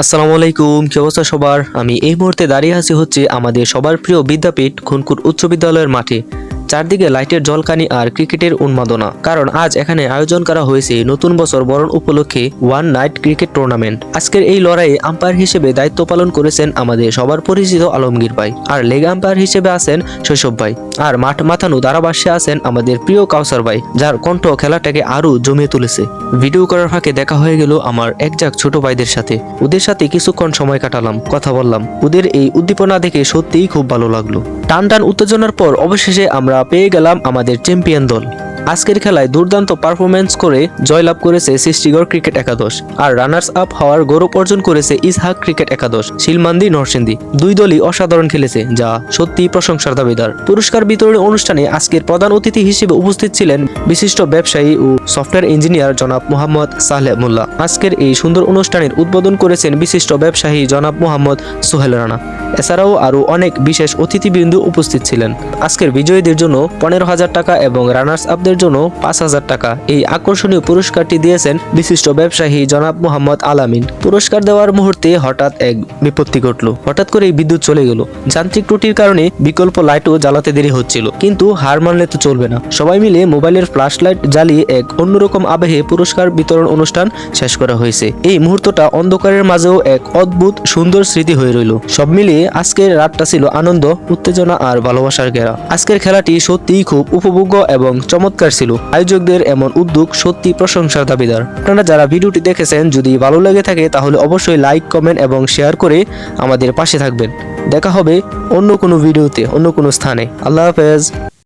আসসালামু আলাইকুম, কি অবস্থা সবার? আমি এই মুহূর্তে দাঁড়িয়ে আছি আমাদের সবার প্রিয় বিদ্যাপীঠ খুনকুর উচ্চ বিদ্যালয়ের মাঠে। চারদিকে লাইটের ঝলকানি আর ক্রিকেটের উন্মাদনা, কারণ আজ এখানে আয়োজন করা হয়েছে নতুন বছর বরণ উপলক্ষে ওয়ান নাইট ক্রিকেট টুর্নামেন্ট। আজকের এই লড়াইয়ে আম্পায়ার হিসেবে দায়িত্ব পালন করেছেন আমাদের সবার পরিচিত আলমগীর ভাই, আর লেগ আম্পায়ার হিসেবে আছেন শৈশব ভাই, আর মাঠ মাথানো ধারাভাষ্যে আছেন আমাদের প্রিয় কাউসার ভাই, যার কণ্ঠ খেলাটাকে আরো জমিয়ে তুলেছে। ভিডিও করার ফাঁকে দেখা হয়ে গেল আমার একজাক ছোট ভাইদের সাথে। ওদের সাথে কিছুক্ষণ সময় কাটালাম, কথা বললাম। ওদের এই উদ্দীপনা দেখে সত্যিই খুব ভালো লাগলো। টান টান উত্তেজনার পর অবশেষে আমরা পেয়ে গেলাম আমাদের চ্যাম্পিয়ন দল। আজকের খেলায় দুর্দান্ত পারফরমেন্স করে জয়লাভ করেছে সৃষ্টিগড় ক্রিকেট একাদশ, আর রানার্স আপ হওয়ার গৌরব অর্জন করেছে ইসহাক ক্রিকেট একাদশ, শিলমান্দি নরসিংদী। দুই দলই অসাধারণ খেলেছে, যা সত্যি প্রশংসার দাবিদার। পুরস্কার বিতরণী অনুষ্ঠানে আজকের প্রধান অতিথি হিসেবে উপস্থিত ছিলেন বিশিষ্ট ব্যবসায়ী ও সফটওয়্যার ইঞ্জিনিয়ার জনাব মোহাম্মদ সালেহ মোল্লা। আজকের এই সুন্দর অনুষ্ঠানের উদ্বোধন করেছেন বিশিষ্ট ব্যবসায়ী জনাব মোহাম্মদ সোহেল রানা। এছাড়াও আরো অনেক বিশেষ অতিথিবৃন্দ উপস্থিত ছিলেন। আজকের বিজয়ীদের জন্য 15,000 টাকা এবং রানার্স আপদের জন্য 5,000 টাকা এই আকর্ষণীয় পুরস্কারটি দিয়েছেন বিশিষ্ট ব্যবসায়ী জনাব মোহাম্মদ আলামিন। পুরস্কার দেওয়ার মুহূর্তে হঠাৎ এক বিপত্তি ঘটল। হঠাৎ করেই বিদ্যুৎ চলে গেল। যান্ত্রিক ত্রুটির কারণে বিকল্প লাইটও জ্বালাতে দেরি হচ্ছিল, কিন্তু হার মানলে তো চলবে না। সবাই মিলে মোবাইলের ফ্ল্যাশ লাইট জ্বালিয়ে এক অন্যরকম আবহে পুরস্কার বিতরণ অনুষ্ঠান শেষ করা হয়েছে। এই মুহূর্তটা অন্ধকারের মাঝেও এক অদ্ভুত সুন্দর স্মৃতি হয়ে রইল। সব মিলিয়ে আজকের রাতটা ছিল আনন্দ, উত্তেজনা আর ভালোবাসার ঘেরা। আজকের খেলাটি সত্যিই খুব উপভোগ্য এবং চমৎকার ছিল। আয়োজকদের এমন উদ্যোগ সত্যি প্রশংসার দাবিদার। আপনারা যারা ভিডিওটি দেখেছেন, যদি ভালো লেগে থাকে তাহলে অবশ্যই লাইক, কমেন্ট এবং শেয়ার করে আমাদের পাশে থাকবেন। দেখা হবে অন্য কোনো ভিডিওতে, অন্য কোনো স্থানে। আল্লাহ হাফেজ।